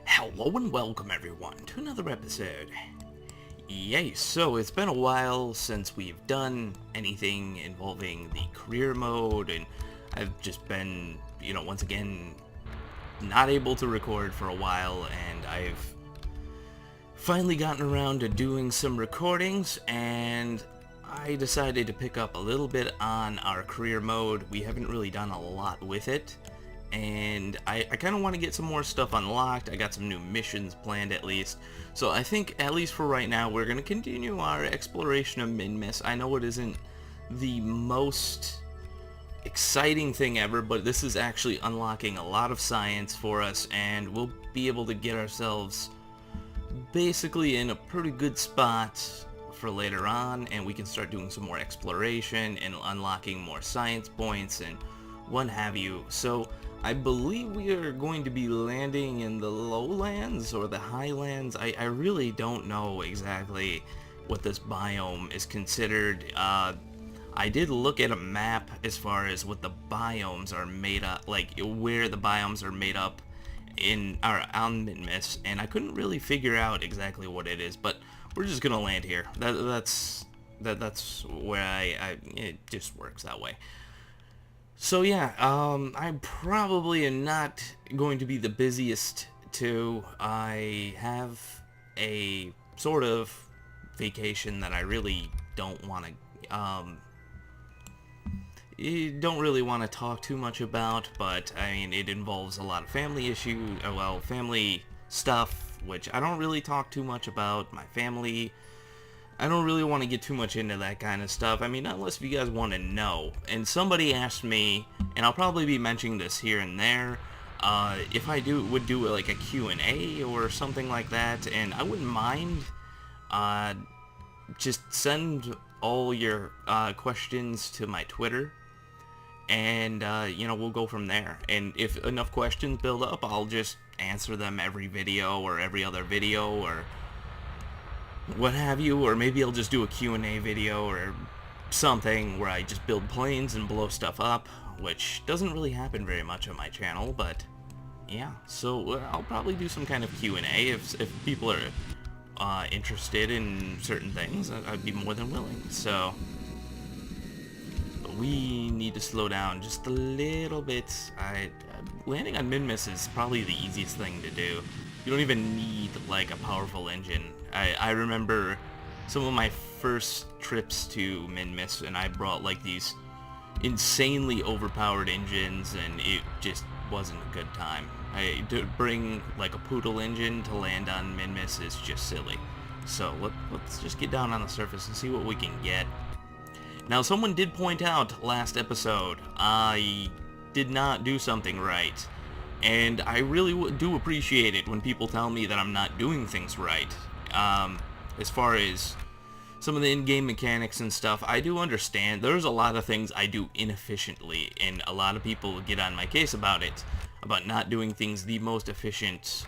Hello and welcome everyone to another episode. Yay, so it's been a while since we've done anything involving the career mode, and I've just been, once again, not able to record for a while, and I've finally gotten around to doing some recordings, and I decided to pick up a little bit on our career mode. We haven't really done a lot with it, and I kind of want to get some more stuff unlocked. I got some new missions planned at least, so I think at least for right now we're going to continue our exploration of Minmus. I know it isn't the most exciting thing ever, but this is actually unlocking a lot of science for us, and we'll be able to get ourselves basically in a pretty good spot for later on, and we can start doing some more exploration and unlocking more science points and what have you. So I believe we are going to be landing in the Lowlands or the Highlands. I really don't know exactly what this biome is considered. I did look at a map as far as what the biomes are made up, like where the biomes are made up on Minmus, and I couldn't really figure out exactly what it is, but we're just gonna land here. That's where it just works that way. So yeah, I probably am not going to be the busiest too. I have a sort of vacation that I really don't want to talk too much about, but I mean, it involves a lot of family issues, family stuff, which I don't really talk too much about. My family, I don't really want to get too much into that kind of stuff. I mean, unless if you guys want to know. And somebody asked me, and I'll probably be mentioning this here and there, if I would do like a Q&A or something like that, and I wouldn't mind. Just send all your questions to my Twitter, and we'll go from there. And if enough questions build up, I'll just answer them every video or every other video or what have you, or maybe I'll just do a Q&A video or something where I just build planes and blow stuff up, which doesn't really happen very much on my channel, but yeah. So I'll probably do some kind of Q&A if people are interested in certain things. I'd be more than willing. So, but we need to slow down just a little bit. Landing on Minmus is probably the easiest thing to do. You don't even need like a powerful engine. I remember some of my first trips to Minmus, and I brought like these insanely overpowered engines, and it just wasn't a good time. To bring like a poodle engine to land on Minmus is just silly. So let's just get down on the surface and see what we can get. Now, someone did point out last episode I did not do something right, and I really do appreciate it when people tell me that I'm not doing things right. As far as some of the in-game mechanics and stuff, I do understand there's a lot of things I do inefficiently, and a lot of people get on my case about it, about not doing things the most efficient,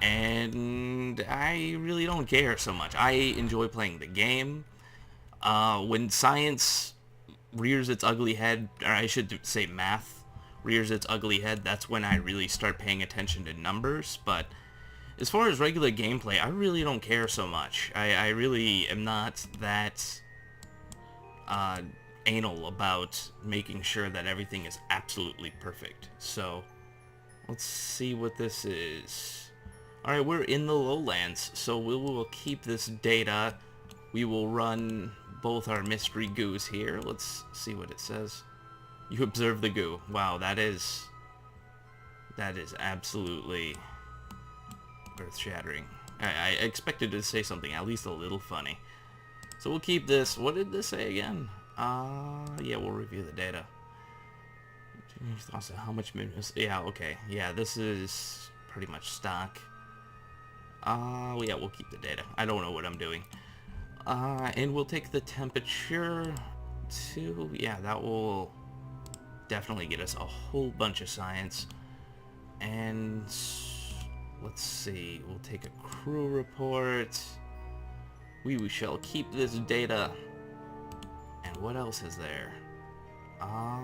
and I really don't care so much. I enjoy playing the game. When science rears its ugly head, or I should say math rears its ugly head, that's when I really start paying attention to numbers. But as far as regular gameplay, I really don't care so much. I really am not that anal about making sure that everything is absolutely perfect. So let's see what this is. Alright, we're in the Lowlands, so we will keep this data. We will run both our mystery goos here. Let's see what it says. You observe the goo. Wow, that is absolutely earth-shattering. I expected to say something at least a little funny. So we'll keep this. What did this say again? Yeah, we'll review the data. How much Minmus? Yeah, okay. Yeah, this is pretty much stock. Yeah, we'll keep the data. I don't know what I'm doing. And we'll take the temperature to... Yeah, that will definitely get us a whole bunch of science. And let's see, we'll take a crew report. We shall keep this data. And what else is there? I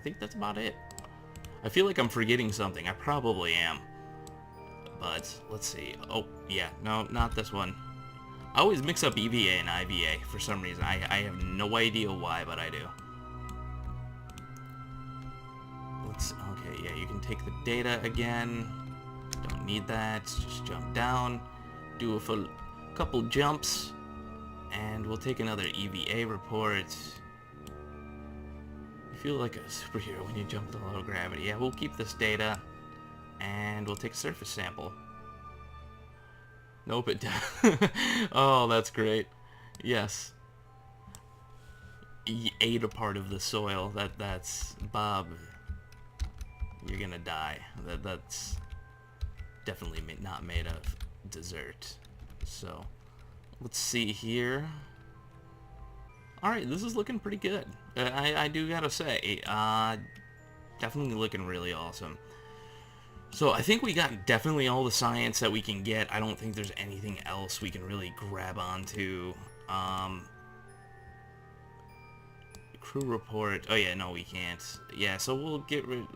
think that's about it. I feel like I'm forgetting something. I probably am. But let's see. Oh, yeah, no, not this one. I always mix up EVA and IVA for some reason. I have no idea why, but I do. Okay, yeah, you can take the data again. Don't need that. Just jump down. Do a full couple jumps. And we'll take another EVA report. You feel like a superhero when you jump to low gravity. Yeah, we'll keep this data. And we'll take a surface sample. Nope, it does. Oh, that's great. Yes. You ate a part of the soil. That's Bob. You're gonna die. That's definitely not made of dessert. So, let's see here. Alright, this is looking pretty good. I do gotta say, definitely looking really awesome. So I think we got definitely all the science that we can get. I don't think there's anything else we can really grab onto. Crew report. Oh yeah, no, we can't. Yeah, so we'll get rid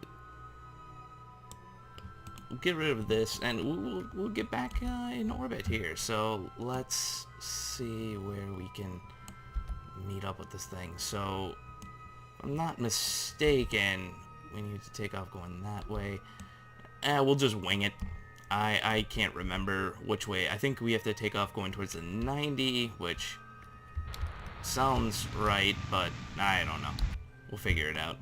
of this, and we'll get back in orbit here. So let's see where we can meet up with this thing. So if I'm not mistaken, we need to take off going that way. We'll just wing it. I can't remember which way. I think we have to take off going towards the 90, which sounds right, but I don't know. We'll figure it out.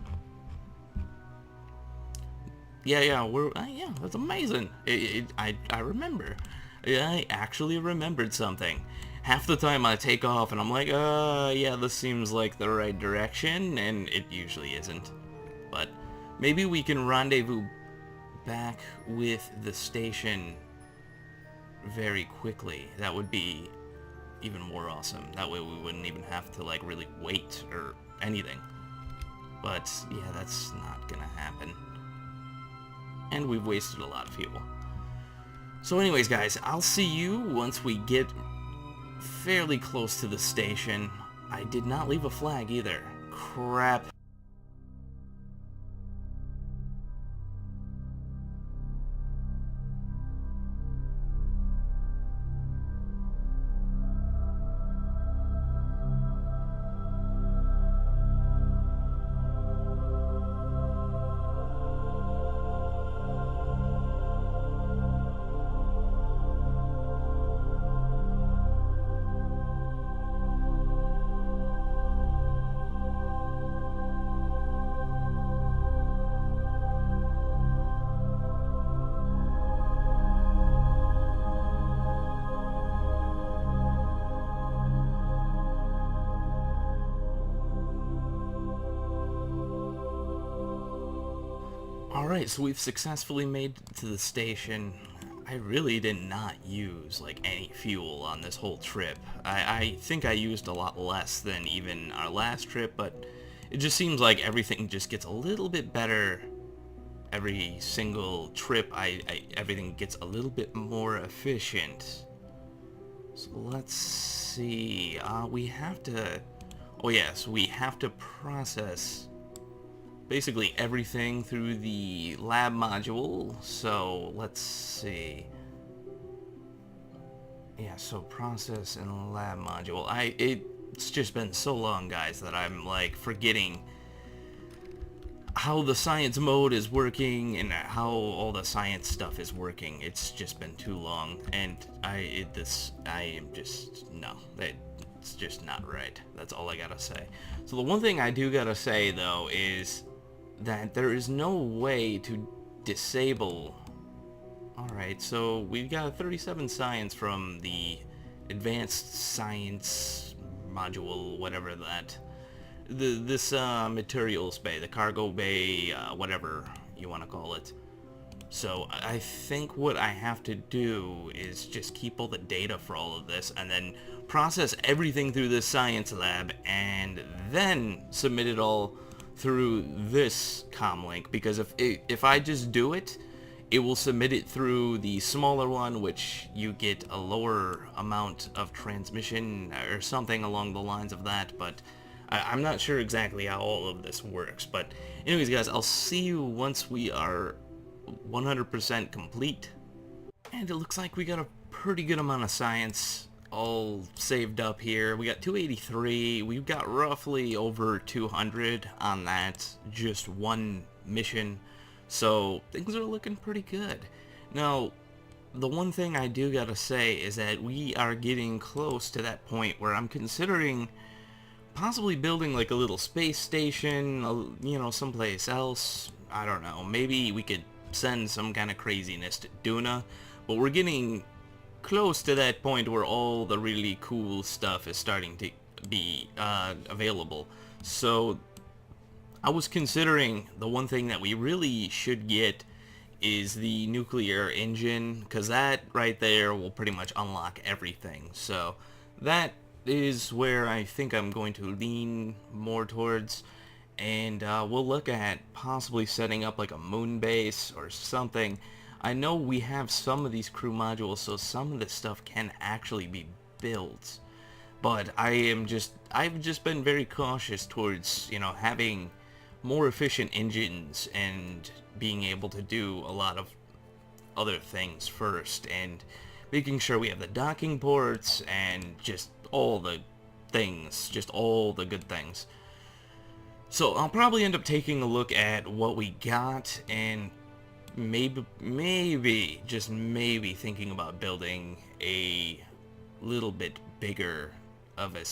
Yeah, yeah, that's amazing. I remember. I actually remembered something. Half the time I take off and I'm like, yeah, this seems like the right direction, and it usually isn't. But maybe we can rendezvous back with the station very quickly. That would be even more awesome. That way we wouldn't even have to like really wait or anything. But yeah, that's not gonna happen. And we've wasted a lot of fuel. So anyways, guys, I'll see you once we get fairly close to the station. I did not leave a flag either. Crap. Alright, so we've successfully made it to the station. I really did not use, like, any fuel on this whole trip. I think I used a lot less than even our last trip, but it just seems like everything just gets a little bit better every single trip. Everything gets a little bit more efficient. So let's see. We have to... Oh yes, we have to process basically everything through the lab module. So let's see. Yeah, so process and lab module. It's just been so long, guys, that I'm like forgetting how the science mode is working and how all the science stuff is working. It's just been too long, and it's just not right. That's all I gotta say. So the one thing I do gotta say though is that there is no way to disable... Alright, so we've got 37 science from the advanced science module, whatever that... This materials bay, the cargo bay, whatever you want to call it. So I think what I have to do is just keep all the data for all of this and then process everything through this science lab and then submit it all through this comlink, because if I just do it, it will submit it through the smaller one, which you get a lower amount of transmission or something along the lines of that, but I'm not sure exactly how all of this works. But anyways, guys, I'll see you once we are 100% complete. And it looks like we got a pretty good amount of science all saved up here. We got 283. We've got roughly over 200 on that just one mission. So things are looking pretty good. Now, the one thing I do gotta say is that we are getting close to that point where I'm considering possibly building like a little space station, you know, someplace else. I don't know. Maybe we could send some kind of craziness to Duna, but we're getting close to that point where all the really cool stuff is starting to be available. So I was considering the one thing that we really should get is the nuclear engine, because that right there will pretty much unlock everything. So that is where I think I'm going to lean more towards, and we'll look at possibly setting up like a moon base or something. I know we have some of these crew modules, so some of this stuff can actually be built, but I've just been very cautious towards, you know, having more efficient engines and being able to do a lot of other things first, and making sure we have the docking ports and just all the things, just all the good things. So I'll probably end up taking a look at what we got, and maybe, just maybe thinking about building a little bit bigger of a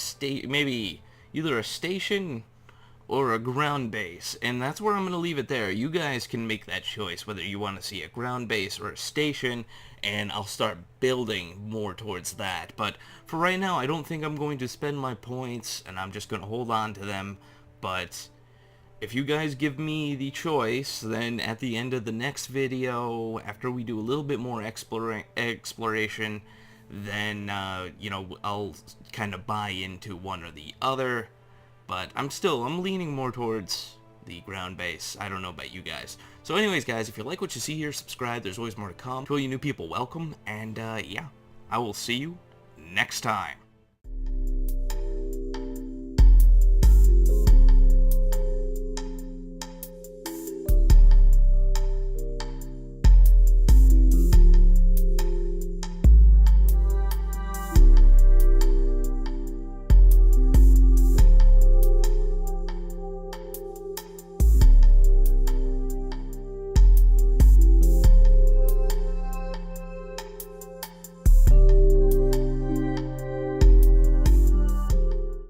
maybe either a station or a ground base, and that's where I'm going to leave it there. You guys can make that choice, whether you want to see a ground base or a station, and I'll start building more towards that. But for right now, I don't think I'm going to spend my points, and I'm just going to hold on to them. But if you guys give me the choice, then at the end of the next video, after we do a little bit more exploration, then, you know, I'll kind of buy into one or the other. But I'm leaning more towards the ground base. I don't know about you guys. So anyways, guys, if you like what you see here, subscribe. There's always more to come. To all you new people, welcome. And, yeah, I will see you next time.